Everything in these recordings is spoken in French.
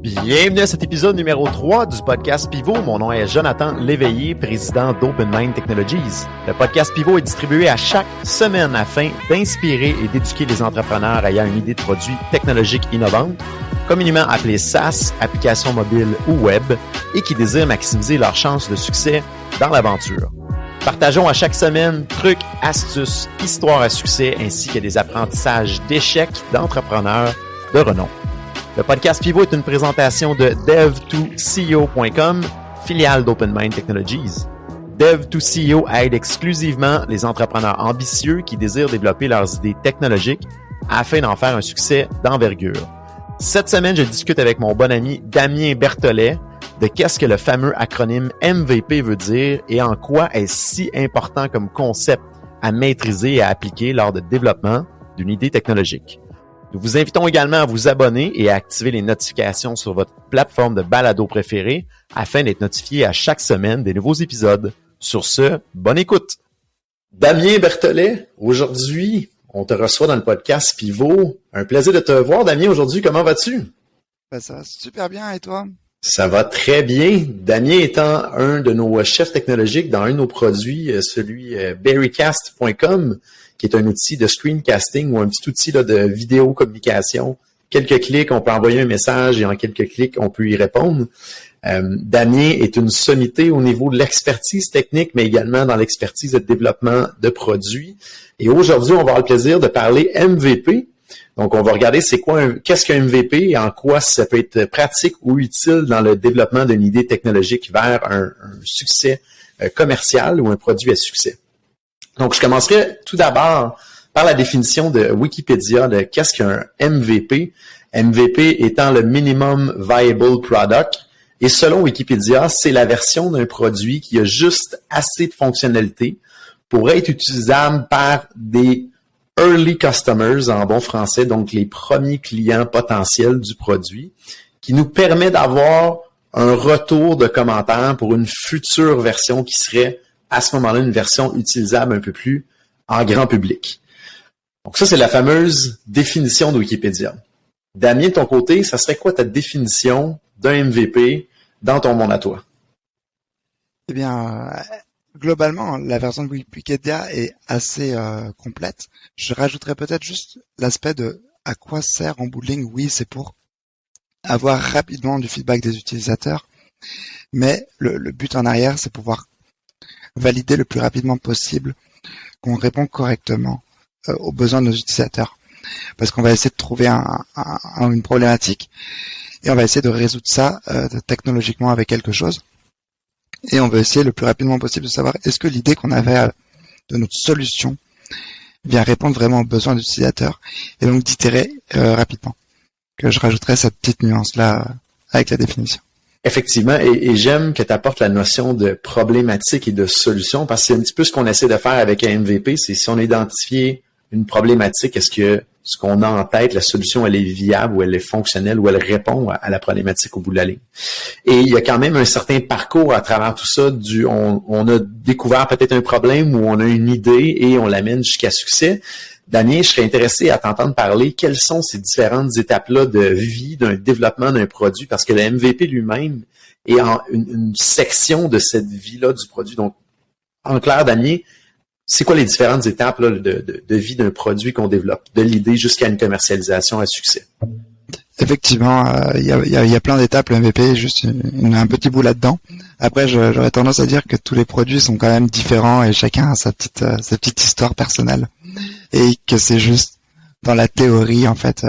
Bienvenue à cet épisode numéro 3 du podcast Pivot. Mon nom est Jonathan Léveillé, président d'Open Mind Technologies. Le podcast Pivot est distribué à chaque semaine afin d'inspirer et d'éduquer les entrepreneurs ayant une idée de produit technologique innovante, communément appelée SaaS, application mobile ou web, et qui désirent maximiser leurs chances de succès dans l'aventure. Partageons à chaque semaine trucs, astuces, histoires à succès ainsi que des apprentissages d'échecs d'entrepreneurs de renom. Le podcast Pivot est une présentation de dev2ceo.com, filiale d'Open Mind Technologies. Dev2ceo aide exclusivement les entrepreneurs ambitieux qui désirent développer leurs idées technologiques afin d'en faire un succès d'envergure. Cette semaine, je discute avec mon bon ami Damien Berthollet de qu'est-ce que le fameux acronyme MVP veut dire et en quoi est-ce si important comme concept à maîtriser et à appliquer lors de développement d'une idée technologique. Nous vous invitons également à vous abonner et à activer les notifications sur votre plateforme de balado préférée afin d'être notifié à chaque semaine des nouveaux épisodes. Sur ce, bonne écoute! Damien Berthollet, aujourd'hui, on te reçoit dans le podcast Pivot. Un plaisir de te voir, Damien, aujourd'hui. Comment vas-tu? Ça va super bien, et toi? Ça va très bien. Damien étant un de nos chefs technologiques dans un de nos produits, celui berrycast.com, qui est un outil de screencasting ou un petit outil là, de vidéo communication. Quelques clics, on peut envoyer un message et en quelques clics, on peut y répondre. Damien est une sommité au niveau de l'expertise technique, mais également dans l'expertise de développement de produits. Et aujourd'hui, on va avoir le plaisir de parler MVP. Donc, on va regarder qu'est-ce qu'un MVP et en quoi ça peut être pratique ou utile dans le développement d'une idée technologique vers un succès commercial ou un produit à succès. Donc, je commencerai tout d'abord par la définition de Wikipédia de qu'est-ce qu'un MVP. MVP étant le Minimum Viable Product. Et selon Wikipédia, c'est la version d'un produit qui a juste assez de fonctionnalités pour être utilisable par des early customers en bon français, donc les premiers clients potentiels du produit, qui nous permet d'avoir un retour de commentaires pour une future version qui serait à ce moment-là une version utilisable un peu plus en grand public. Donc ça, c'est la fameuse définition de Wikipédia. Damien, de ton côté, ça serait quoi ta définition d'un MVP dans ton monde à toi? Eh bien, globalement, la version de Wikipédia est assez complète. Je rajouterais peut-être juste l'aspect de à quoi sert en bout de ligne. Oui, c'est pour avoir rapidement du feedback des utilisateurs, mais le but en arrière, c'est pouvoir valider le plus rapidement possible qu'on répond correctement aux besoins de nos utilisateurs. Parce qu'on va essayer de trouver une problématique et on va essayer de résoudre ça technologiquement avec quelque chose. Et on va essayer le plus rapidement possible de savoir est-ce que l'idée qu'on avait de notre solution vient répondre vraiment aux besoins de l'utilisateur et donc d'itérer rapidement. Que je rajouterai cette petite nuance-là avec la définition. Effectivement, et j'aime que tu apportes la notion de problématique et de solution, parce que c'est un petit peu ce qu'on essaie de faire avec un MVP, c'est si on a identifié une problématique, est-ce que ce qu'on a en tête, la solution, elle est viable ou elle est fonctionnelle ou elle répond à la problématique au bout de la ligne. Et il y a quand même un certain parcours à travers tout ça, on a découvert peut-être un problème ou on a une idée et on l'amène jusqu'à succès. Damien, je serais intéressé à t'entendre parler. Quelles sont ces différentes étapes-là de vie, d'un développement d'un produit? Parce que le MVP lui-même est en une section de cette vie-là du produit. Donc, en clair, Damien, c'est quoi les différentes étapes là, de vie d'un produit qu'on développe, de l'idée jusqu'à une commercialisation à succès? Effectivement, il y a plein d'étapes. Le MVP est juste un petit bout là-dedans. Après, j'aurais tendance à dire que tous les produits sont quand même différents et chacun a sa petite histoire personnelle. Et que c'est juste dans la théorie, en fait,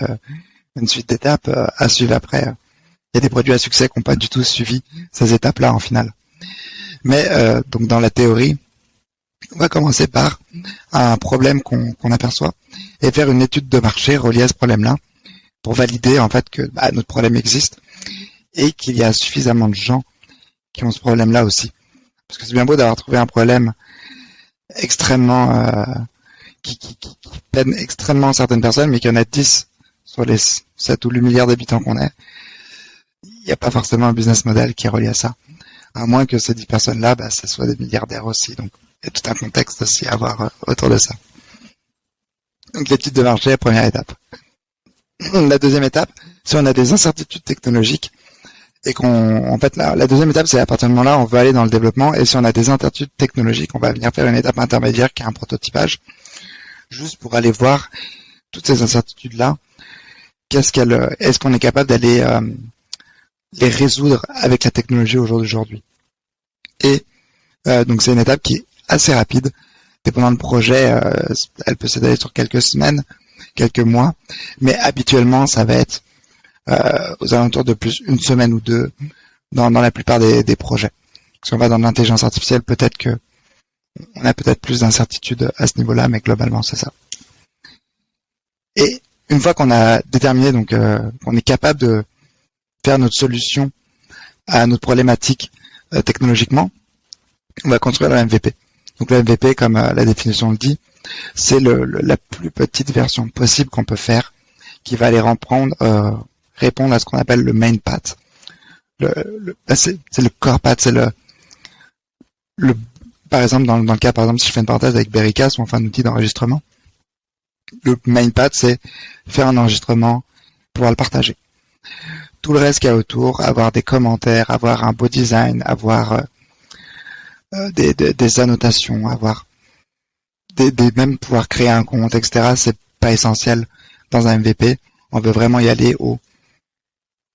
une suite d'étapes à suivre après. Il y a des produits à succès qui n'ont pas du tout suivi ces étapes-là en finale. Mais donc dans la théorie, on va commencer par un problème qu'on aperçoit et faire une étude de marché reliée à ce problème-là pour valider en fait que notre problème existe et qu'il y a suffisamment de gens qui ont ce problème-là aussi. Parce que c'est bien beau d'avoir trouvé un problème extrêmement qui peine extrêmement certaines personnes, mais qu'il y en a 10 sur les 7 ou 8 milliards d'habitants qu'on est. Il n'y a pas forcément un business model qui est relié à ça. À moins que ces 10 personnes-là, ce soient des milliardaires aussi. Donc, il y a tout un contexte aussi à avoir autour de ça. Donc, l'étude de marché, première étape. La deuxième étape, si on a des incertitudes technologiques, Et en fait, la deuxième étape, c'est à partir du moment-là, on veut aller dans le développement, et si on a des incertitudes technologiques, on va venir faire une étape intermédiaire qui est un prototypage, juste pour aller voir toutes ces incertitudes-là, est-ce qu'on est capable d'aller les résoudre avec la technologie au jour d'aujourd'hui. Et donc c'est une étape qui est assez rapide, dépendant du projet, elle peut s'étaler sur quelques semaines, quelques mois, mais habituellement ça va être aux alentours de plus une semaine ou deux dans la plupart des projets. Si on va dans l'intelligence artificielle, peut-être que on a peut-être plus d'incertitudes à ce niveau-là, mais globalement c'est ça. Et une fois qu'on a déterminé donc qu'on est capable de faire notre solution à notre problématique technologiquement, on va construire le MVP. Donc le MVP, comme la définition le dit, c'est la plus petite version possible qu'on peut faire, qui va aller répondre à ce qu'on appelle le main path. C'est le core path, c'est par exemple dans le cas, par exemple, si je fais une parenthèse avec Bericast, ou enfin un outil d'enregistrement, le main path, c'est faire un enregistrement, pouvoir le partager. Tout le reste qu'il y a autour, avoir des commentaires, avoir un beau design, avoir des annotations, avoir même pouvoir créer un compte, etc. C'est pas essentiel dans un MVP. On veut vraiment y aller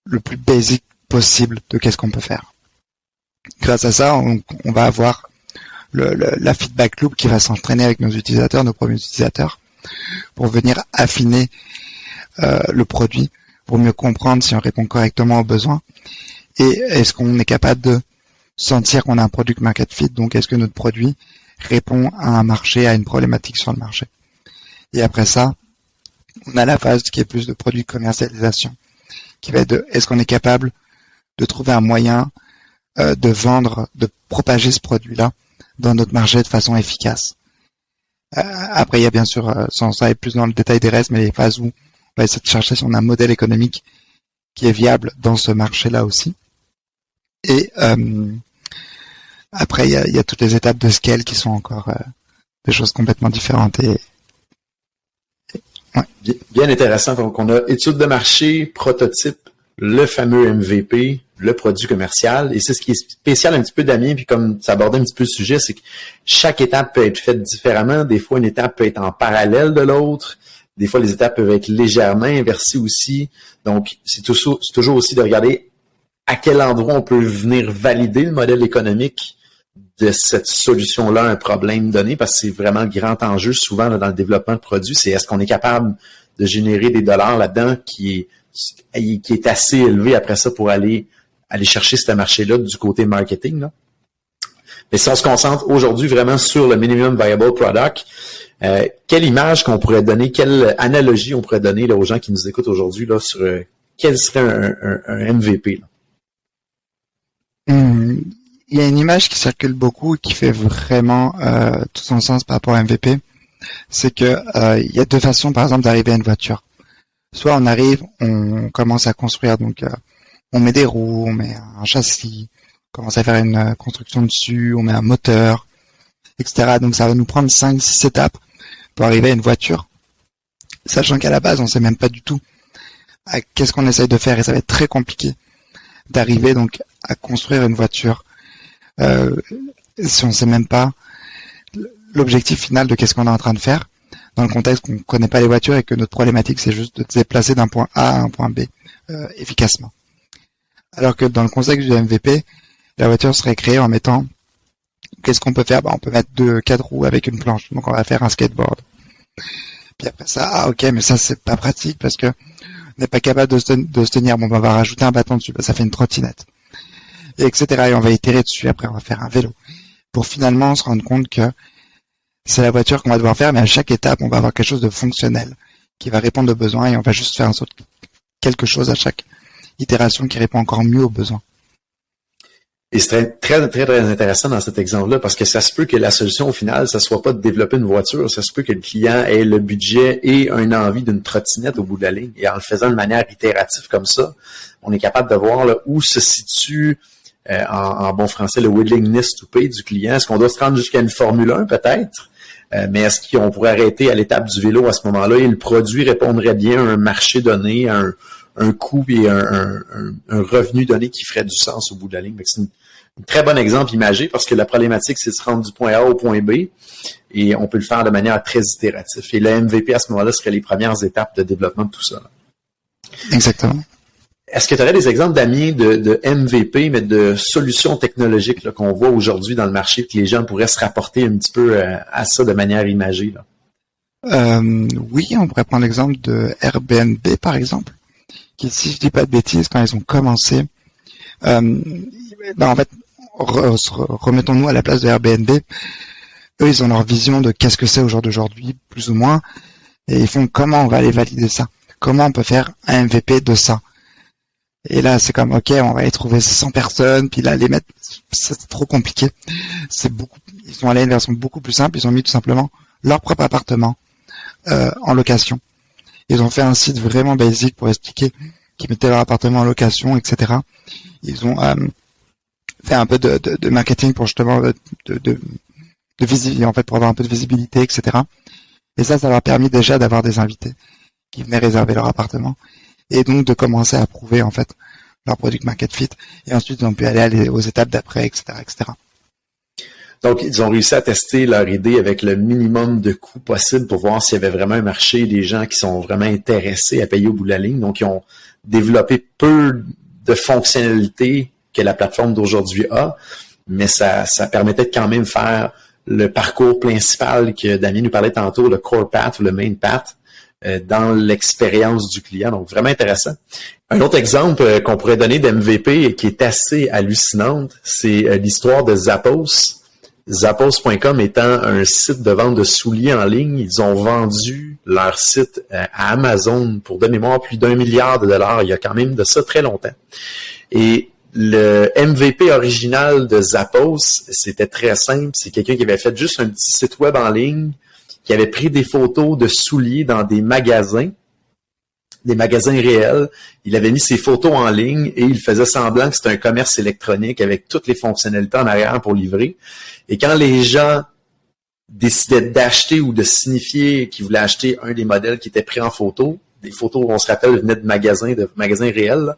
le plus basic possible de qu'est-ce qu'on peut faire. Grâce à ça, on va avoir la feedback loop qui va s'entraîner avec nos utilisateurs, nos premiers utilisateurs, pour venir affiner le produit, pour mieux comprendre si on répond correctement aux besoins, et est-ce qu'on est capable de sentir qu'on a un product market fit, donc est-ce que notre produit répond à un marché, à une problématique sur le marché. Et après ça, on a la phase qui est plus de produit de commercialisation, qui va être de est-ce qu'on est capable de trouver un moyen de vendre, de propager ce produit-là dans notre marché de façon efficace. Après, il y a bien sûr, sans aller plus dans le détail des restes, mais les phases où on va essayer de chercher si on a un modèle économique qui est viable dans ce marché-là aussi. Et après, il y a toutes les étapes de scale qui sont encore des choses complètement différentes. Ouais. Bien intéressant. Donc, on a étude de marché, prototype, le fameux MVP, le produit commercial. Et c'est ce qui est spécial un petit peu, Damien, puis comme ça abordait un petit peu le sujet, c'est que chaque étape peut être faite différemment. Des fois, une étape peut être en parallèle de l'autre. Des fois, les étapes peuvent être légèrement inversées aussi. Donc, c'est toujours aussi de regarder à quel endroit on peut venir valider le modèle économique de cette solution-là à un problème donné, parce que c'est vraiment le grand enjeu souvent là, dans le développement de produits, c'est est-ce qu'on est capable de générer des dollars là-dedans qui est assez élevé après ça pour aller chercher ce marché-là du côté marketing. Là. Mais si on se concentre aujourd'hui vraiment sur le minimum viable product, quelle image qu'on pourrait donner, quelle analogie on pourrait donner là, aux gens qui nous écoutent aujourd'hui là, sur quel serait un MVP? Là? Il y a une image qui circule beaucoup et qui fait vraiment tout son sens par rapport à MVP. C'est que il y a deux façons, par exemple, d'arriver à une voiture. Soit on arrive, on commence à construire, donc on met des roues, on met un châssis, on commence à faire une construction dessus, on met un moteur, etc. Donc ça va nous prendre 5-6 étapes pour arriver à une voiture, sachant qu'à la base, on sait même pas du tout qu'est-ce qu'on essaye de faire, et ça va être très compliqué d'arriver donc à construire une voiture si on sait même pas l'objectif final de qu'est-ce qu'on est en train de faire, dans le contexte qu'on connaît pas les voitures et que notre problématique c'est juste de se déplacer d'un point A à un point B efficacement. Alors que dans le contexte du MVP, la voiture serait créée en mettant, qu'est-ce qu'on peut faire? On peut mettre 4 roues avec une planche, donc on va faire un skateboard. Puis après ça, ok, mais ça c'est pas pratique parce que on n'est pas capable de se tenir, on va rajouter un bâton dessus, ça fait une trottinette, et etc. Et on va itérer dessus, après on va faire un vélo, pour finalement se rendre compte que c'est la voiture qu'on va devoir faire, mais à chaque étape, on va avoir quelque chose de fonctionnel, qui va répondre aux besoins, et on va juste faire quelque chose à chaque itération qui répond encore mieux aux besoins. Et c'est très, très, très intéressant dans cet exemple-là, parce que ça se peut que la solution, au final, ça soit pas de développer une voiture, ça se peut que le client ait le budget et une envie d'une trottinette au bout de la ligne. Et en le faisant de manière itérative comme ça, on est capable de voir là, où se situe, en bon français, le willingness to pay du client. Est-ce qu'on doit se rendre jusqu'à une Formule 1 peut-être? Mais est-ce qu'on pourrait arrêter à l'étape du vélo à ce moment-là et le produit répondrait bien à un marché donné, à un coût et un revenu donné qui ferait du sens au bout de la ligne. C'est un très bon exemple imagé parce que la problématique, c'est de se rendre du point A au point B et on peut le faire de manière très itérative. Et le MVP, à ce moment-là, serait les premières étapes de développement de tout ça. Exactement. Est-ce que tu aurais des exemples, Damien, de MVP, mais de solutions technologiques là, qu'on voit aujourd'hui dans le marché, que les gens pourraient se rapporter un petit peu à ça de manière imagée, là? Oui, on pourrait prendre l'exemple de Airbnb, par exemple, qui, si je dis pas de bêtises, quand ils ont commencé, en fait, remettons-nous à la place de Airbnb. Eux, ils ont leur vision de qu'est-ce que c'est au jour d'aujourd'hui, plus ou moins, et ils font comment on va aller valider ça, comment on peut faire un MVP de ça. Et là, c'est comme, ok, on va aller trouver 100 personnes, puis là, les mettre, c'est trop compliqué. Ils sont allés à une version beaucoup plus simple, ils ont mis tout simplement leur propre appartement en location. Ils ont fait un site vraiment basique pour expliquer qu'ils mettaient leur appartement en location, etc. Ils ont fait un peu de marketing pour justement de visibilité, en fait, pour avoir un peu de visibilité, etc. Et ça leur a permis déjà d'avoir des invités qui venaient réserver leur appartement et donc de commencer à prouver en fait leur product market fit. Et ensuite, ils ont pu aller aux étapes d'après, etc., etc. Donc, ils ont réussi à tester leur idée avec le minimum de coûts possible pour voir s'il y avait vraiment un marché, des gens qui sont vraiment intéressés à payer au bout de la ligne. Donc, ils ont développé peu de fonctionnalités que la plateforme d'aujourd'hui a, mais ça permettait de quand même faire le parcours principal que Damien nous parlait tantôt, le core path ou le main path, dans l'expérience du client. Donc, vraiment intéressant. Un autre exemple qu'on pourrait donner d'MVP et qui est assez hallucinante, c'est l'histoire de Zappos. Zappos.com étant un site de vente de souliers en ligne, ils ont vendu leur site à Amazon pour de mémoire plus d'1 milliard de dollars. Il y a quand même de ça très longtemps. Et le MVP original de Zappos, c'était très simple. C'est quelqu'un qui avait fait juste un petit site web en ligne, qui avait pris des photos de souliers dans des magasins réels. Il avait mis ses photos en ligne et il faisait semblant que c'était un commerce électronique avec toutes les fonctionnalités en arrière pour livrer. Et quand les gens décidaient d'acheter ou de signifier qu'ils voulaient acheter un des modèles qui était pris en photo, des photos, on se rappelle, venaient de magasins réels, là,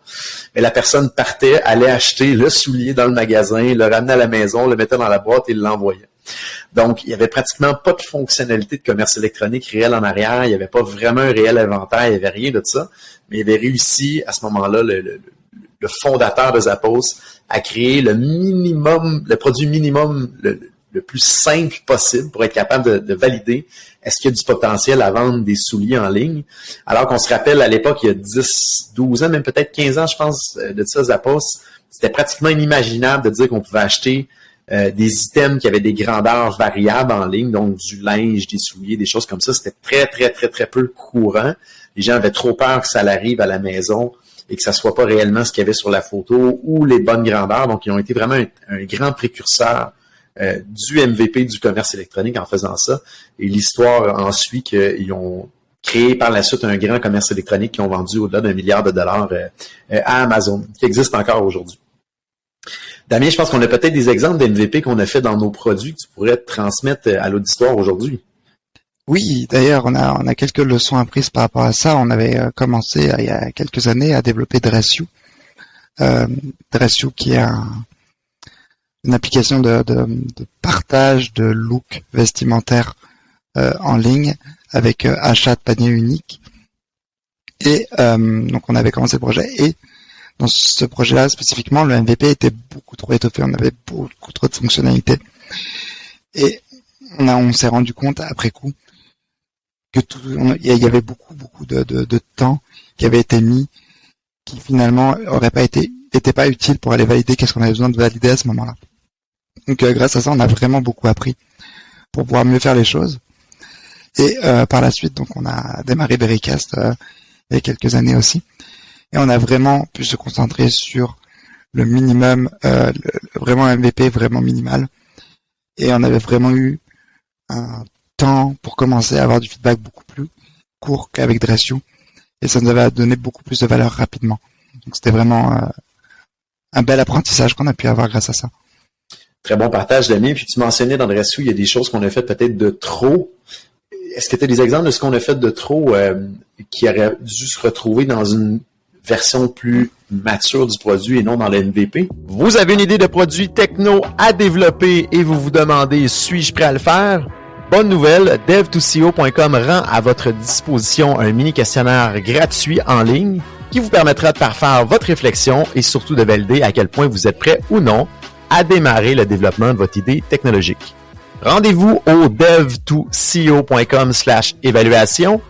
mais la personne partait, allait acheter le soulier dans le magasin, le ramenait à la maison, le mettait dans la boîte et l'envoyait. Donc, il n'y avait pratiquement pas de fonctionnalité de commerce électronique réel en arrière. Il n'y avait pas vraiment un réel inventaire. Il n'y avait rien de ça. Mais il avait réussi, à ce moment-là, le fondateur de Zappos, à créer le produit minimum, le plus simple possible pour être capable de valider est-ce qu'il y a du potentiel à vendre des souliers en ligne. Alors qu'on se rappelle, à l'époque, il y a 10, 12 ans, même peut-être 15 ans, je pense, de ça, Zappos, c'était pratiquement inimaginable de dire qu'on pouvait acheter des items qui avaient des grandeurs variables en ligne, donc du linge, des souliers, des choses comme ça. C'était très, très, très, très peu courant. Les gens avaient trop peur que ça arrive à la maison et que ça soit pas réellement ce qu'il y avait sur la photo ou les bonnes grandeurs. Donc, ils ont été vraiment un grand précurseur du MVP du commerce électronique en faisant ça. Et l'histoire ensuite qu'ils ont créé par la suite un grand commerce électronique qui ont vendu au-delà d'1 milliard de dollars à Amazon, qui existe encore aujourd'hui. Damien, je pense qu'on a peut-être des exemples d'MVP qu'on a fait dans nos produits que tu pourrais transmettre à l'auditoire aujourd'hui. Oui, d'ailleurs, on a quelques leçons apprises par rapport à ça. On avait commencé il y a quelques années à développer Dress-You. Dress-You qui est une application de partage de look vestimentaire en ligne avec achat de panier unique. Et donc on avait commencé le projet et dans ce projet-là, spécifiquement, le MVP était beaucoup trop étoffé. On avait beaucoup trop de fonctionnalités. Et on s'est rendu compte, après coup, que il y avait beaucoup de temps qui avait été mis, qui finalement était pas utile pour aller valider qu'est-ce qu'on avait besoin de valider à ce moment-là. Donc, grâce à ça, on a vraiment beaucoup appris pour pouvoir mieux faire les choses. Et, par la suite, donc, on a démarré Berrycast, il y a quelques années aussi. Et on a vraiment pu se concentrer sur le minimum, vraiment un MVP vraiment minimal. Et on avait vraiment eu un temps pour commencer à avoir du feedback beaucoup plus court qu'avec Dress-You. Et ça nous avait donné beaucoup plus de valeur rapidement. Donc c'était vraiment un bel apprentissage qu'on a pu avoir grâce à ça. Très bon partage, Damien. Puis tu mentionnais dans Dress-You, il y a des choses qu'on a faites peut-être de trop. Est-ce que tu as des exemples de ce qu'on a fait de trop qui aurait dû se retrouver dans une version plus mature du produit et non dans le MVP. Vous avez une idée de produit techno à développer et vous vous demandez, suis-je prêt à le faire? Bonne nouvelle, dev2co.com rend à votre disposition un mini questionnaire gratuit en ligne qui vous permettra de parfaire votre réflexion et surtout de valider à quel point vous êtes prêt ou non à démarrer le développement de votre idée technologique. Rendez-vous au dev2co.com/évaluation,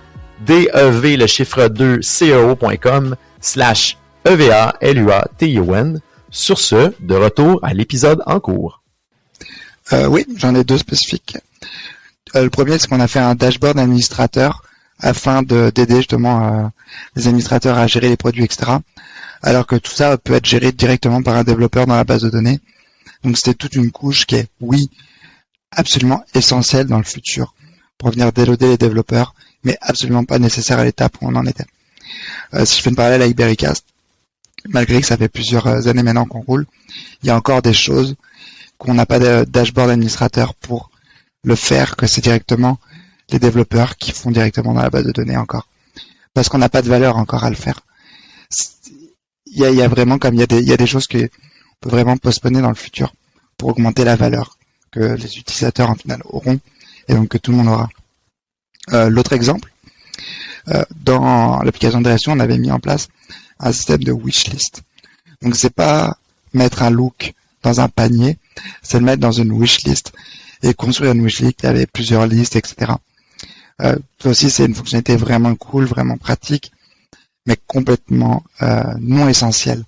DEV le chiffre 2 CEO.com/EVALUATION. Sur ce, de retour à l'épisode en cours. Oui, j'en ai deux spécifiques. Le premier, c'est qu'on a fait un dashboard administrateur afin d'aider justement les administrateurs à gérer les produits, etc. Alors que tout ça peut être géré directement par un développeur dans la base de données. Donc c'était toute une couche qui est, oui, absolument essentielle dans le futur pour venir déloader les développeurs, mais absolument pas nécessaire à l'étape où on en était. Si je fais une parallèle avec Berrycast, malgré que ça fait plusieurs années maintenant qu'on roule, il y a encore des choses qu'on n'a pas de dashboard administrateur pour le faire, que c'est directement les développeurs qui font directement dans la base de données encore. Parce qu'on n'a pas de valeur encore à le faire. Il y a vraiment, comme il y a des choses qu'on peut vraiment postponer dans le futur pour augmenter la valeur que les utilisateurs en final auront et donc que tout le monde aura. L'autre exemple, dans l'application de direction, on avait mis en place un système de wishlist. Donc c'est pas mettre un look dans un panier, c'est le mettre dans une wishlist et construire une wishlist avec plusieurs listes, etc. Ça aussi, c'est une fonctionnalité vraiment cool, vraiment pratique, mais complètement non essentielle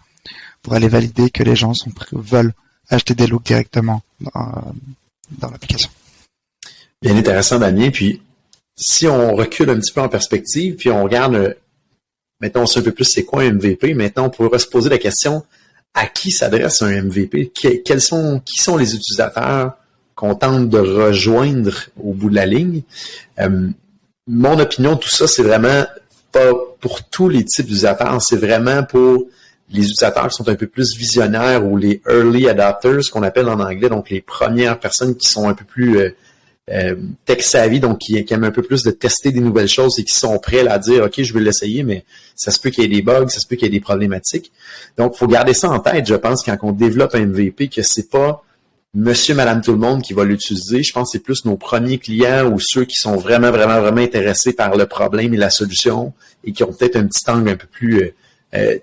pour aller valider que les gens veulent acheter des looks directement dans l'application. Bien intéressant, Damien. Puis, si on recule un petit peu en perspective, puis on regarde, maintenant on sait un peu plus c'est quoi un MVP, maintenant on pourrait se poser la question, à qui s'adresse un MVP? Qui sont les utilisateurs qu'on tente de rejoindre au bout de la ligne? Mon opinion, tout ça, c'est vraiment pas pour tous les types d'utilisateurs, c'est vraiment pour les utilisateurs qui sont un peu plus visionnaires ou les early adopters, qu'on appelle en anglais, donc les premières personnes qui sont un peu plus tech savvy, donc qui aiment un peu plus de tester des nouvelles choses et qui sont prêts à dire « Ok, je vais l'essayer, mais ça se peut qu'il y ait des bugs, ça se peut qu'il y ait des problématiques. » Donc, il faut garder ça en tête, je pense, quand on développe un MVP, que c'est pas monsieur, madame, tout le monde qui va l'utiliser. Je pense que c'est plus nos premiers clients ou ceux qui sont vraiment, vraiment, vraiment intéressés par le problème et la solution et qui ont peut-être un petit angle un peu plus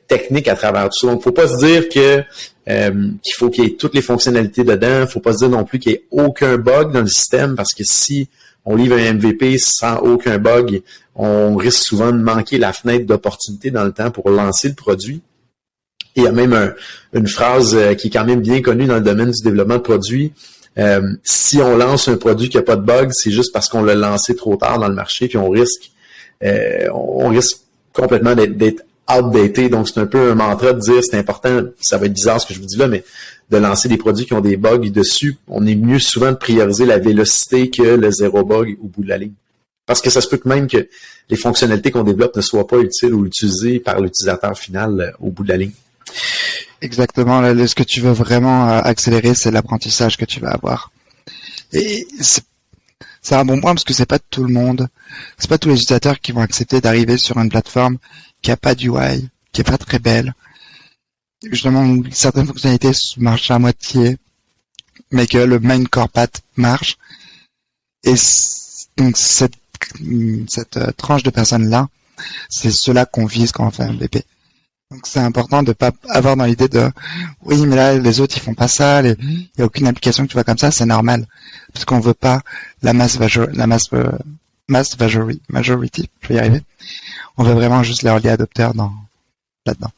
technique à travers tout ça. Donc, faut pas se dire que qu'il faut qu'il y ait toutes les fonctionnalités dedans. Faut pas se dire non plus qu'il y ait aucun bug dans le système parce que si on livre un MVP sans aucun bug, on risque souvent de manquer la fenêtre d'opportunité dans le temps pour lancer le produit. Et il y a même une phrase qui est quand même bien connue dans le domaine du développement de produits. Si on lance un produit qui n'a pas de bug, c'est juste parce qu'on l'a lancé trop tard dans le marché, puis on risque complètement d'être outdated. Donc, c'est un peu un mantra de dire, c'est important, ça va être bizarre ce que je vous dis là, mais de lancer des produits qui ont des bugs dessus, on est mieux souvent de prioriser la vélocité que le zéro bug au bout de la ligne. Parce que ça se peut que même que les fonctionnalités qu'on développe ne soient pas utiles ou utilisées par l'utilisateur final au bout de la ligne. Exactement. Ce que tu veux vraiment accélérer, c'est l'apprentissage que tu vas avoir. Et c'est un bon point parce que c'est pas tout le monde, c'est pas tous les utilisateurs qui vont accepter d'arriver sur une plateforme qui a pas d'UI, qui est pas très belle. Justement, certaines fonctionnalités marchent à moitié, mais que le main core path marche. Et donc cette tranche de personnes-là, c'est ceux-là qu'on vise quand on fait un MVP. Donc c'est important de pas avoir dans l'idée de oui mais là les autres ils font pas ça, il y a aucune application qui va comme ça, c'est normal parce qu'on veut pas la majority, je vais y arriver. On veut vraiment juste les early adopters là-dedans.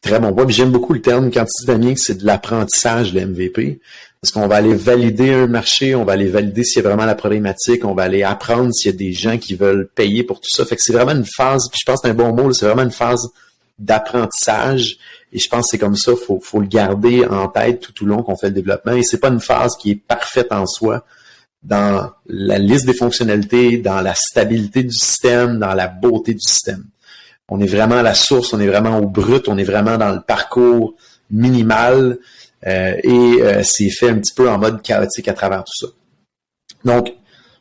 Très bon point. Puis j'aime beaucoup le terme quand tu dis, Damien, que c'est de l'apprentissage, le MVP. Parce qu'on va aller valider un marché, on va aller valider s'il y a vraiment la problématique, on va aller apprendre s'il y a des gens qui veulent payer pour tout ça. Fait que c'est vraiment une phase, puis je pense que c'est un bon mot, c'est vraiment une phase d'apprentissage. Et je pense que c'est comme ça, faut le garder en tête tout au long qu'on fait le développement. Et c'est pas une phase qui est parfaite en soi. Dans la liste des fonctionnalités, dans la stabilité du système, dans la beauté du système. On est vraiment à la source, on est vraiment au brut, on est vraiment dans le parcours minimal c'est fait un petit peu en mode chaotique à travers tout ça. Donc,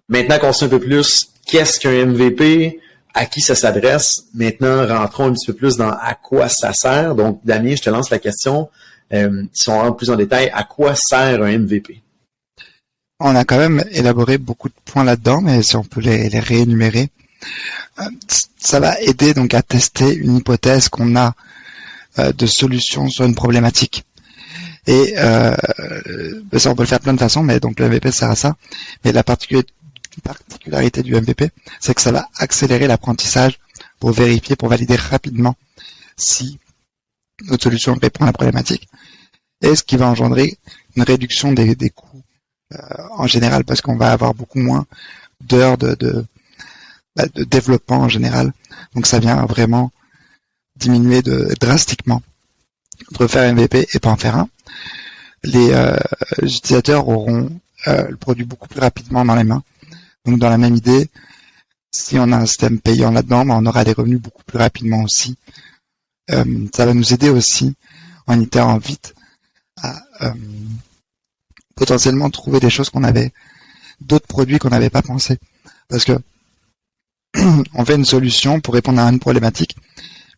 maintenant qu'on sait un peu plus qu'est-ce qu'un MVP, à qui ça s'adresse. Maintenant, rentrons un petit peu plus dans à quoi ça sert. Donc, Damien, je te lance la question. Si on rentre plus en détail, à quoi sert un MVP? On a quand même élaboré beaucoup de points là-dedans, mais si on peut les réénumérer, ça va aider donc à tester une hypothèse qu'on a de solution sur une problématique. Et ça, on peut le faire de plein de façons, mais donc le MVP sert à ça. Mais la particularité du MVP, c'est que ça va accélérer l'apprentissage pour vérifier, pour valider rapidement si notre solution répond à la problématique, et ce qui va engendrer une réduction des coûts en général, parce qu'on va avoir beaucoup moins d'heures de développement en général. Donc ça vient vraiment diminuer drastiquement entre faire MVP et pas en faire un. Les utilisateurs auront le produit beaucoup plus rapidement dans les mains. Donc dans la même idée, si on a un système payant là-dedans, on aura des revenus beaucoup plus rapidement aussi. Ça va nous aider aussi en itérant vite à potentiellement trouver des choses d'autres produits qu'on n'avait pas pensé. Parce que on fait une solution pour répondre à une problématique,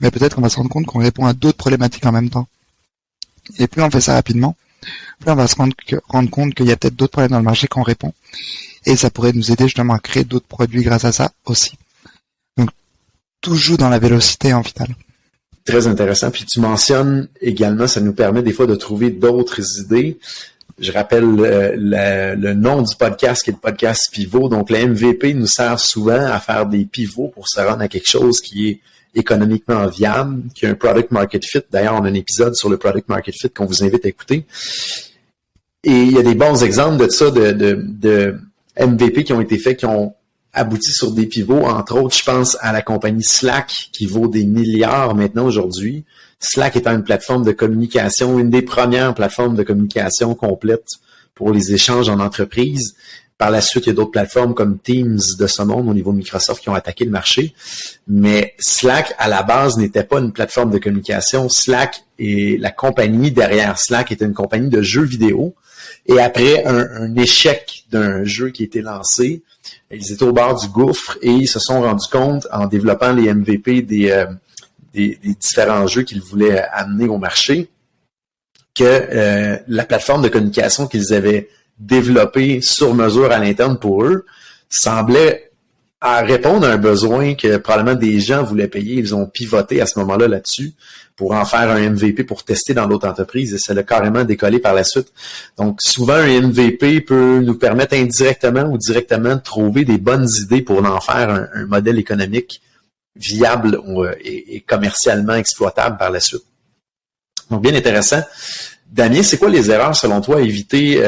mais peut-être qu'on va se rendre compte qu'on répond à d'autres problématiques en même temps. Et plus on fait ça rapidement, plus on va se rendre compte qu'il y a peut-être d'autres problèmes dans le marché qu'on répond. Et ça pourrait nous aider justement à créer d'autres produits grâce à ça aussi. Donc, tout joue dans la vélocité en final. Très intéressant. Puis tu mentionnes également, ça nous permet des fois de trouver d'autres idées. Je rappelle le nom du podcast qui est le podcast pivot. Donc, le MVP nous sert souvent à faire des pivots pour se rendre à quelque chose qui est économiquement viable, qui a un product market fit. D'ailleurs, on a un épisode sur le product market fit qu'on vous invite à écouter. Et il y a des bons exemples de ça, de MVP qui ont été faits, qui ont abouti sur des pivots. Entre autres, je pense à la compagnie Slack qui vaut des milliards maintenant aujourd'hui. Slack étant une plateforme de communication, une des premières plateformes de communication complète pour les échanges en entreprise. Par la suite, il y a d'autres plateformes comme Teams de ce monde au niveau de Microsoft qui ont attaqué le marché. Mais Slack, à la base, n'était pas une plateforme de communication. Slack et la compagnie derrière Slack était une compagnie de jeux vidéo. Et après un échec d'un jeu qui a été lancé, ils étaient au bord du gouffre et ils se sont rendus compte en développant les MVP des différents jeux qu'ils voulaient amener au marché que la plateforme de communication qu'ils avaient développée sur mesure à l'interne pour eux semblait répondre à un besoin que probablement des gens voulaient payer. Ils ont pivoté à ce moment-là là-dessus pour en faire un MVP pour tester dans d'autres entreprises et ça l'a carrément décollé par la suite. Donc, souvent, un MVP peut nous permettre indirectement ou directement de trouver des bonnes idées pour en faire un modèle économique viable et commercialement exploitable par la suite. Donc, bien intéressant. Damien, c'est quoi les erreurs, selon toi, à éviter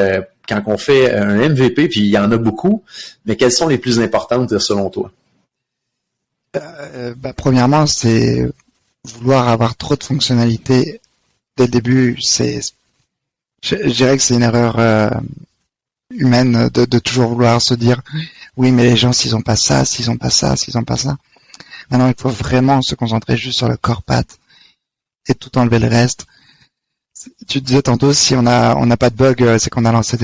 quand on fait un MVP, puis il y en a beaucoup, mais quelles sont les plus importantes, selon toi? Premièrement, c'est vouloir avoir trop de fonctionnalités dès le début. Je dirais que c'est une erreur humaine de toujours vouloir se dire oui, mais les gens, s'ils ont pas ça, s'ils ont pas ça, s'ils ont pas ça. Maintenant, il faut vraiment se concentrer juste sur le core path et tout enlever le reste. Tu disais tantôt, si on n'a pas de bug, c'est qu'on a lancé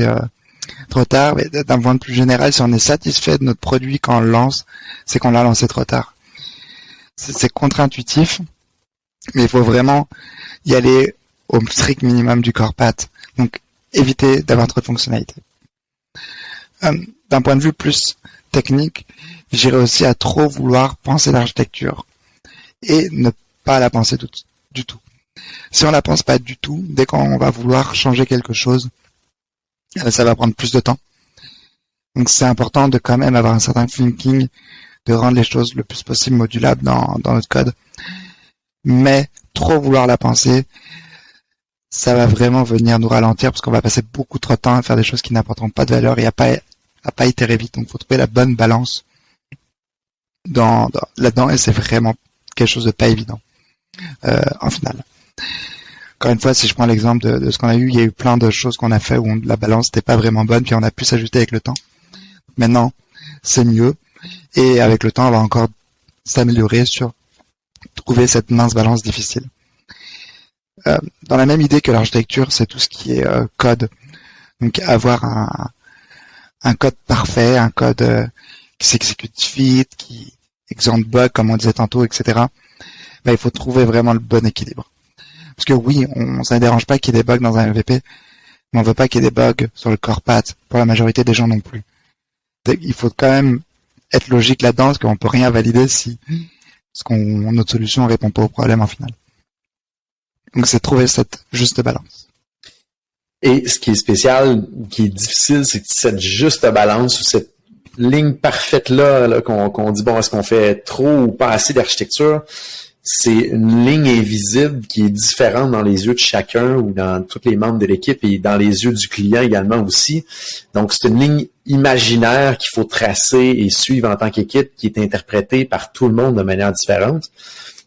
trop tard. Mais d'un point de vue plus général, si on est satisfait de notre produit quand on le lance, c'est qu'on l'a lancé trop tard. C'est contre-intuitif, mais il faut vraiment y aller au strict minimum du core path. Donc, éviter d'avoir trop de fonctionnalités. D'un point de vue plus technique, j'irais aussi à trop vouloir penser l'architecture et ne pas la penser du tout. Si on la pense pas du tout, dès qu'on va vouloir changer quelque chose, ça va prendre plus de temps. Donc c'est important de quand même avoir un certain thinking, de rendre les choses le plus possible modulables dans notre code. Mais trop vouloir la penser, ça va vraiment venir nous ralentir parce qu'on va passer beaucoup trop de temps à faire des choses qui n'apporteront pas de valeur et à pas itérer vite. Donc il faut trouver la bonne balance là-dedans et c'est vraiment quelque chose de pas évident en final. Encore une fois, si je prends l'exemple de ce qu'on a eu, il y a eu plein de choses qu'on a fait où la balance n'était pas vraiment bonne, puis on a pu s'ajuster avec le temps. Maintenant, c'est mieux, et avec le temps, on va encore s'améliorer sur trouver cette mince balance difficile. Dans la même idée que l'architecture, c'est tout ce qui est code. Donc avoir un code parfait, un code qui s'exécute vite, qui exempt de bug, comme on disait tantôt, etc. Il faut trouver vraiment le bon équilibre. Parce que oui, ça ne dérange pas qu'il y ait des bugs dans un MVP, mais on veut pas qu'il y ait des bugs sur le core path pour la majorité des gens non plus. Il faut quand même être logique là-dedans, parce qu'on peut rien valider si notre solution répond pas au problème en final. Donc c'est trouver cette juste balance. Et ce qui est spécial, qui est difficile, c'est que cette juste balance ou cette ligne parfaite là qu'on dit, bon, est-ce qu'on fait trop ou pas assez d'architecture? C'est une ligne invisible qui est différente dans les yeux de chacun ou dans tous les membres de l'équipe et dans les yeux du client également aussi. Donc, c'est une ligne imaginaire qu'il faut tracer et suivre en tant qu'équipe qui est interprétée par tout le monde de manière différente.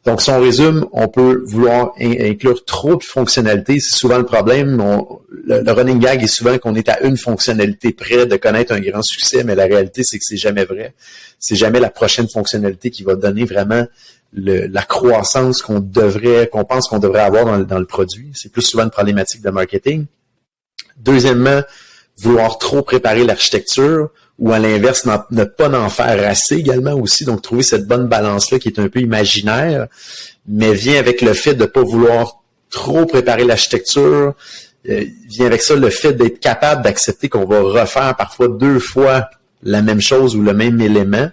Donc, si on résume, on peut vouloir inclure trop de fonctionnalités. C'est souvent le problème. Le running gag est souvent qu'on est à une fonctionnalité près de connaître un grand succès, mais la réalité, c'est que c'est jamais vrai. C'est jamais la prochaine fonctionnalité qui va donner vraiment la croissance qu'on pense qu'on devrait avoir dans le produit. C'est plus souvent une problématique de marketing. Deuxièmement, vouloir trop préparer l'architecture ou à l'inverse, ne pas en faire assez également aussi. Donc, trouver cette bonne balance-là qui est un peu imaginaire, mais vient avec le fait de ne pas vouloir trop préparer l'architecture. Vient avec ça le fait d'être capable d'accepter qu'on va refaire parfois 2 fois la même chose ou le même élément.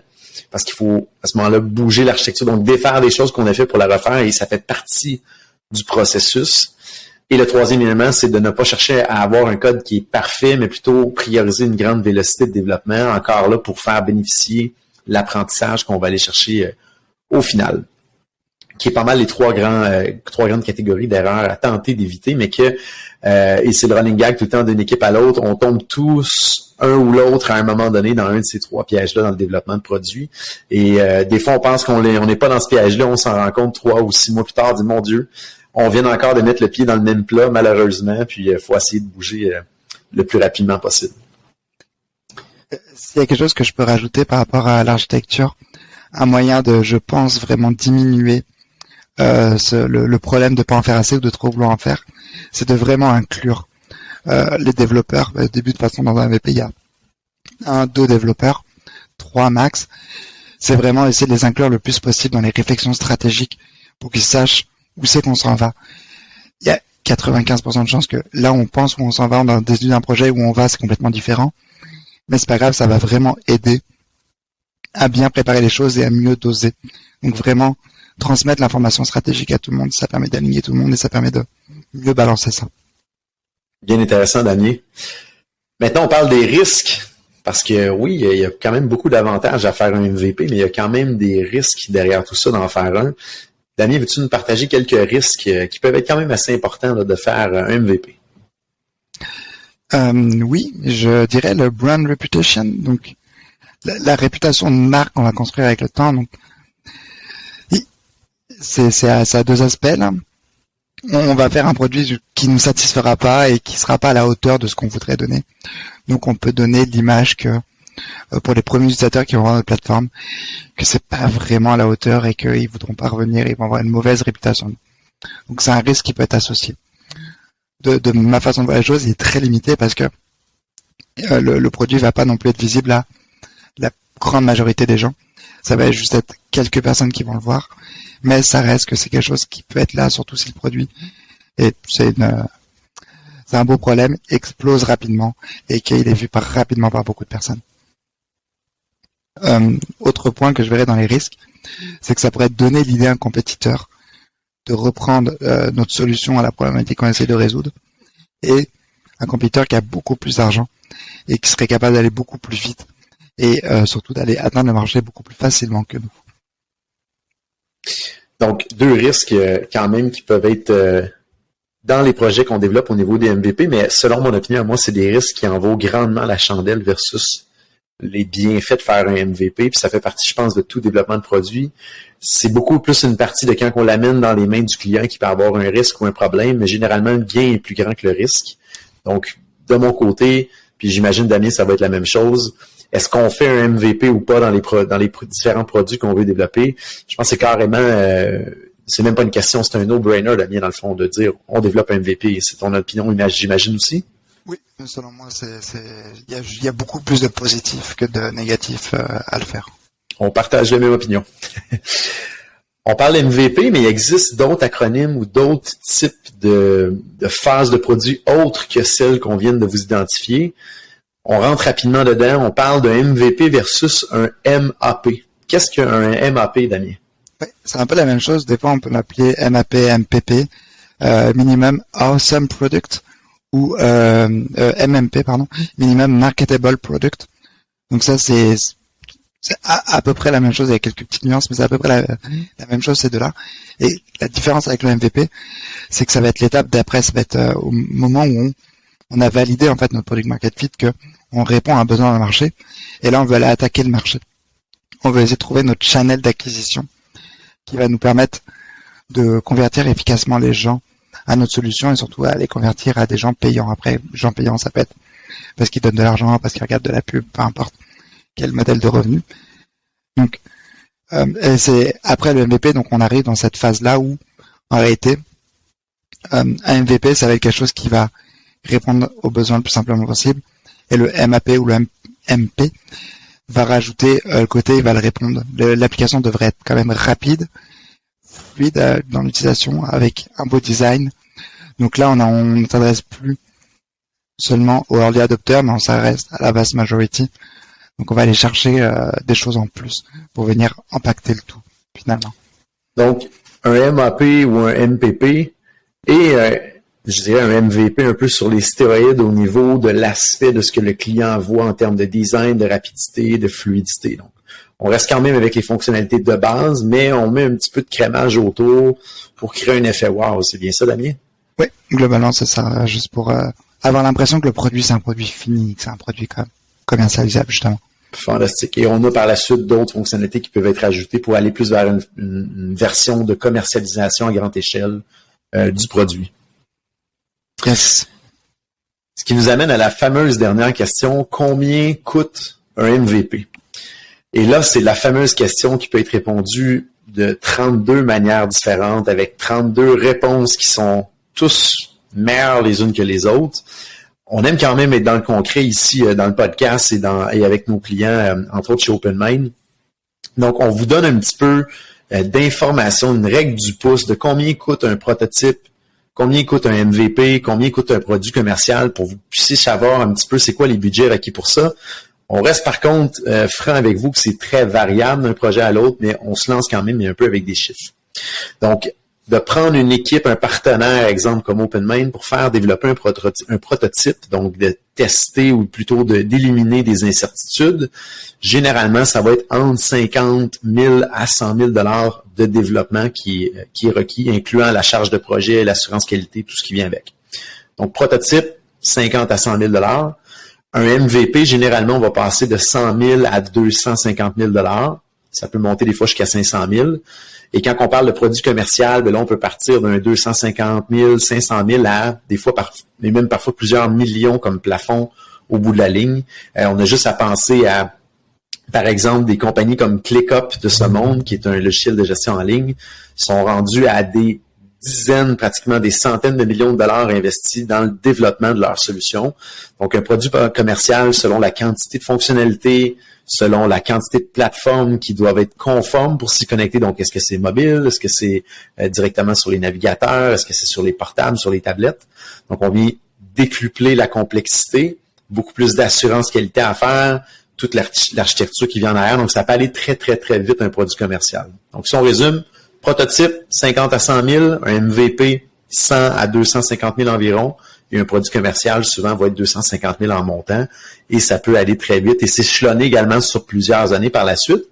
Parce qu'il faut, à ce moment-là, bouger l'architecture, donc défaire des choses qu'on a fait pour la refaire et ça fait partie du processus. Et le troisième élément, c'est de ne pas chercher à avoir un code qui est parfait, mais plutôt prioriser une grande vélocité de développement, encore là, pour faire bénéficier l'apprentissage qu'on va aller chercher au final. Qui est pas mal les trois grandes catégories d'erreurs à tenter d'éviter, mais que, et c'est le running gag tout le temps d'une équipe à l'autre, on tombe tous un ou l'autre à un moment donné dans un de ces 3 pièges-là dans le développement de produits. Et des fois, on pense qu'on n'est pas dans ce piège-là, on s'en rend compte 3 ou 6 mois plus tard, on dit, mon Dieu, on vient encore de mettre le pied dans le même plat, malheureusement, puis il faut essayer de bouger le plus rapidement possible. S'il y a quelque chose que je peux rajouter par rapport à l'architecture, un moyen de, je pense, vraiment diminuer le problème de pas en faire assez ou de trop vouloir en faire, c'est de vraiment inclure les développeurs. Au début, de toute façon, dans un MVP, il y a 1, 2 développeurs, 3 max. C'est vraiment essayer de les inclure le plus possible dans les réflexions stratégiques pour qu'ils sachent où c'est qu'on s'en va. Il y a 95% de chances que là où on pense où on s'en va, dans un projet où on va, c'est complètement différent. Mais c'est pas grave, ça va vraiment aider à bien préparer les choses et à mieux doser. Donc vraiment, transmettre l'information stratégique à tout le monde, ça permet d'aligner tout le monde et ça permet de mieux balancer ça. Bien intéressant, Damien. Maintenant, on parle des risques, parce que oui, il y a quand même beaucoup d'avantages à faire un MVP, mais il y a quand même des risques derrière tout ça d'en faire un. Damien, veux-tu nous partager quelques risques qui peuvent être quand même assez importants là, de faire un MVP? Oui, je dirais le brand reputation, donc la réputation de marque qu'on va construire avec le temps. Donc, ça a 2 aspects là. On va faire un produit qui nous satisfera pas et qui sera pas à la hauteur de ce qu'on voudrait donner. Donc on peut donner l'image que pour les premiers utilisateurs qui vont voir notre plateforme, que c'est pas vraiment à la hauteur et qu'ils voudront pas revenir, ils vont avoir une mauvaise réputation. Donc c'est un risque qui peut être associé. De ma façon de voir les choses, il est très limité parce que le produit va pas non plus être visible à la grande majorité des gens. Ça va juste être quelques personnes qui vont le voir, mais ça reste que c'est quelque chose qui peut être là, surtout si le produit et c'est un beau problème, explose rapidement et qu'il est vu rapidement par beaucoup de personnes. Autre point que je verrais dans les risques, c'est que ça pourrait donner l'idée à un compétiteur de reprendre notre solution à la problématique qu'on essaie de résoudre, et un compétiteur qui a beaucoup plus d'argent et qui serait capable d'aller beaucoup plus vite et surtout d'aller atteindre le marché beaucoup plus facilement que nous. Donc, 2 risques quand même qui peuvent être dans les projets qu'on développe au niveau des MVP, mais selon mon opinion, moi, c'est des risques qui en vaut grandement la chandelle versus les bienfaits de faire un MVP, puis ça fait partie, je pense, de tout développement de produit. C'est beaucoup plus une partie de quand on l'amène dans les mains du client qui peut avoir un risque ou un problème, mais généralement, le gain est plus grand que le risque. Donc, de mon côté, puis j'imagine, Damien, ça va être la même chose. Est-ce qu'on fait un MVP ou pas dans les différents produits qu'on veut développer? Je pense que c'est carrément, c'est même pas une question, c'est un no-brainer, Damien, dans le fond, de dire on développe un MVP. C'est ton opinion, j'imagine aussi? Oui, selon moi, il y a beaucoup plus de positifs que de négatifs à le faire. On partage la même opinion. On parle MVP, mais il existe d'autres acronymes ou d'autres types de phases de produits autres que celles qu'on vient de vous identifier. On rentre rapidement dedans. On parle d'un MVP versus un MAP. Qu'est-ce qu'un MAP, Damien? Ouais, c'est un peu la même chose. Des fois, on peut l'appeler MAP, MPP, Minimum Awesome Product, ou MMP, Minimum Marketable Product. Donc ça, c'est à peu près la même chose avec quelques petites nuances, mais c'est à peu près la même chose ces deux-là. Et la différence avec le MVP, c'est que ça va être l'étape d'après, ça va être au moment où on a validé en fait notre product market fit, que on répond à un besoin dans le marché, et là on veut aller attaquer le marché. On veut essayer de trouver notre channel d'acquisition qui va nous permettre de convertir efficacement les gens à notre solution et surtout à les convertir à des gens payants. Après, gens payants, ça peut être parce qu'ils donnent de l'argent, parce qu'ils regardent de la pub, peu importe quel modèle de revenu. Donc, et c'est après le MVP, donc on arrive dans cette phase-là où, en réalité, un MVP, ça va être quelque chose qui va répondre aux besoins le plus simplement possible, et le MAP ou le MP va rajouter le côté, il va le répondre. L'application devrait être quand même rapide, fluide dans l'utilisation, avec un beau design. Donc là, on ne s'adresse plus seulement aux early adopters, mais on s'adresse à la vast majority. Donc on va aller chercher des choses en plus pour venir impacter le tout, finalement. Donc, un MAP ou un MPP et je dirais un MVP un peu sur les stéroïdes au niveau de l'aspect de ce que le client voit en termes de design, de rapidité, de fluidité. Donc, on reste quand même avec les fonctionnalités de base, mais on met un petit peu de crémage autour pour créer un effet wow. C'est bien ça, Damien? Oui, globalement, c'est ça. Juste pour avoir l'impression que le produit, c'est un produit fini, que c'est un produit commercialisable, justement. Fantastique. Et on a par la suite d'autres fonctionnalités qui peuvent être ajoutées pour aller plus vers une version de commercialisation à grande échelle du produit. Yes. Ce qui nous amène à la fameuse dernière question, combien coûte un MVP? Et là, c'est la fameuse question qui peut être répondue de 32 manières différentes, avec 32 réponses qui sont tous meilleures les unes que les autres. On aime quand même être dans le concret ici, dans le podcast et avec nos clients, entre autres chez OpenMind. Donc, on vous donne un petit peu d'informations, une règle du pouce de combien coûte un prototype, combien coûte un MVP, combien coûte un produit commercial pour que vous puissiez savoir un petit peu c'est quoi les budgets requis pour ça. On reste par contre franc avec vous que c'est très variable d'un projet à l'autre, mais on se lance quand même un peu avec des chiffres. Donc, de prendre une équipe, un partenaire, exemple comme OpenMind, pour faire développer un prototype, donc de tester ou plutôt d'éliminer des incertitudes, généralement, ça va être entre 50 000 à 100 000 $ de développement qui est requis, incluant la charge de projet, l'assurance qualité, tout ce qui vient avec. Donc, prototype, 50 à 100 000 $. Un MVP, généralement, on va passer de 100 000 à 250 000 $. Ça peut monter des fois jusqu'à 500 000. Et quand on parle de produit commercial, ben là, on peut partir d'un 250 000, 500 000 à des fois, mais même parfois plusieurs millions comme plafond au bout de la ligne. On a juste à penser à, par exemple, des compagnies comme ClickUp de ce monde, qui est un logiciel de gestion en ligne, sont rendus à des dizaines, pratiquement des centaines de millions de dollars investis dans le développement de leur solution. Donc, un produit commercial, selon la quantité de fonctionnalités, selon la quantité de plateformes qui doivent être conformes pour s'y connecter. Donc, est-ce que c'est mobile? Est-ce que c'est directement sur les navigateurs? Est-ce que c'est sur les portables, sur les tablettes? Donc, on vient décupler la complexité, beaucoup plus d'assurance qualité à faire, toute l'architecture qui vient en arrière. Donc, ça peut aller très, très, très vite un produit commercial. Donc, si on résume, prototype, 50 à 100 000, un MVP, 100 à 250 000 environ, et un produit commercial, souvent, va être 250 000 en montant, et ça peut aller très vite et s'échelonner également sur plusieurs années par la suite.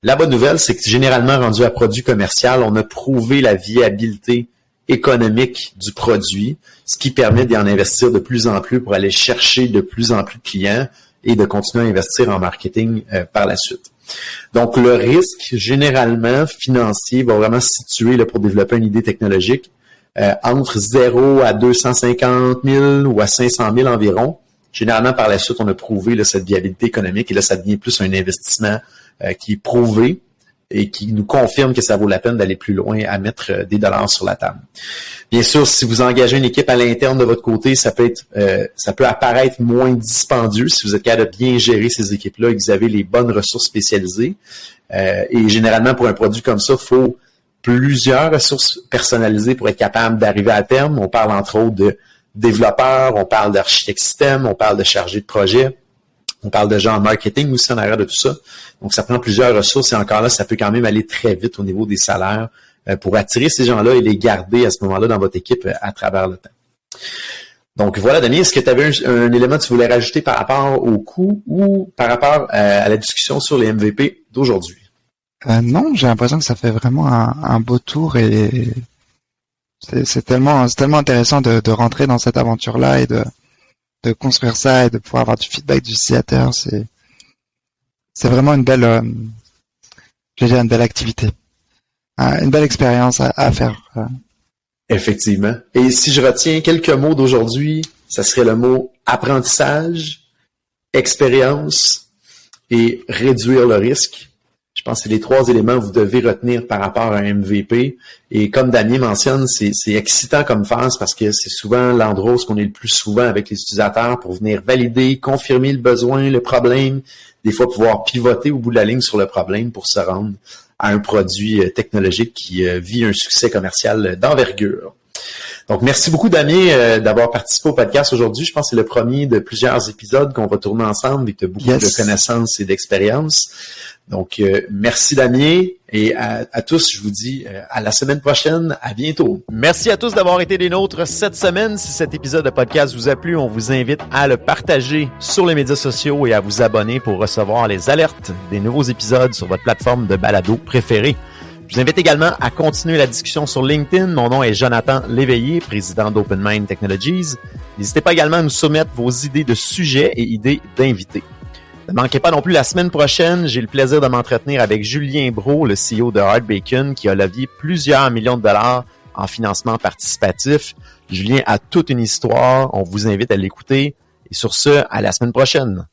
La bonne nouvelle, c'est que généralement, rendu à produit commercial, on a prouvé la viabilité économique du produit, ce qui permet d'y en investir de plus en plus pour aller chercher de plus en plus de clients et de continuer à investir en marketing par la suite. Donc, le risque, généralement, financier, va vraiment se situer là, pour développer une idée technologique entre 0 à 250 000 ou à 500 000 environ. Généralement, par la suite, on a prouvé là, cette viabilité économique et là, ça devient plus un investissement qui est prouvé et qui nous confirme que ça vaut la peine d'aller plus loin à mettre des dollars sur la table. Bien sûr, si vous engagez une équipe à l'interne de votre côté, ça peut apparaître moins dispendieux si vous êtes capable de bien gérer ces équipes-là et que vous avez les bonnes ressources spécialisées. Et généralement, pour un produit comme ça, il faut plusieurs ressources personnalisées pour être capable d'arriver à terme. On parle entre autres de développeurs, on parle d'architecte système, on parle de chargé de projet, on parle de gens en marketing aussi en arrière de tout ça. Donc, ça prend plusieurs ressources et encore là, ça peut quand même aller très vite au niveau des salaires pour attirer ces gens-là et les garder à ce moment-là dans votre équipe à travers le temps. Donc, voilà, Damien, est-ce que tu avais un élément que tu voulais rajouter par rapport au coût ou par rapport à la discussion sur les MVP d'aujourd'hui? Non, j'ai l'impression que ça fait vraiment un beau tour et c'est tellement intéressant de rentrer dans cette aventure-là et de construire ça et de pouvoir avoir du feedback du utilisateur. C'est vraiment une belle activité, une belle expérience à faire. Effectivement. Et si je retiens quelques mots d'aujourd'hui, ça serait le mot apprentissage, expérience et réduire le risque. Je pense que c'est les 3 éléments que vous devez retenir par rapport à un MVP. Et comme Damien mentionne, c'est excitant comme phase parce que c'est souvent l'endroit où on est le plus souvent avec les utilisateurs pour venir valider, confirmer le besoin, le problème, des fois pouvoir pivoter au bout de la ligne sur le problème pour se rendre à un produit technologique qui vit un succès commercial d'envergure. Donc, merci beaucoup, Damien, d'avoir participé au podcast aujourd'hui. Je pense que c'est le premier de plusieurs épisodes qu'on va tourner ensemble et que tu as beaucoup de connaissances et d'expérience. Donc, merci Damien et à tous, je vous dis à la semaine prochaine, à bientôt. Merci à tous d'avoir été des nôtres cette semaine. Si cet épisode de podcast vous a plu, on vous invite à le partager sur les médias sociaux et à vous abonner pour recevoir les alertes des nouveaux épisodes sur votre plateforme de balado préférée. Je vous invite également à continuer la discussion sur LinkedIn. Mon nom est Jonathan Léveillé, président d'OpenMind Technologies. N'hésitez pas également à nous soumettre vos idées de sujets et idées d'invités. Ne manquez pas non plus la semaine prochaine, j'ai le plaisir de m'entretenir avec Julien Brault, le CEO de Hardbacon, qui a levé plusieurs millions de dollars en financement participatif. Julien a toute une histoire, on vous invite à l'écouter. Et sur ce, à la semaine prochaine.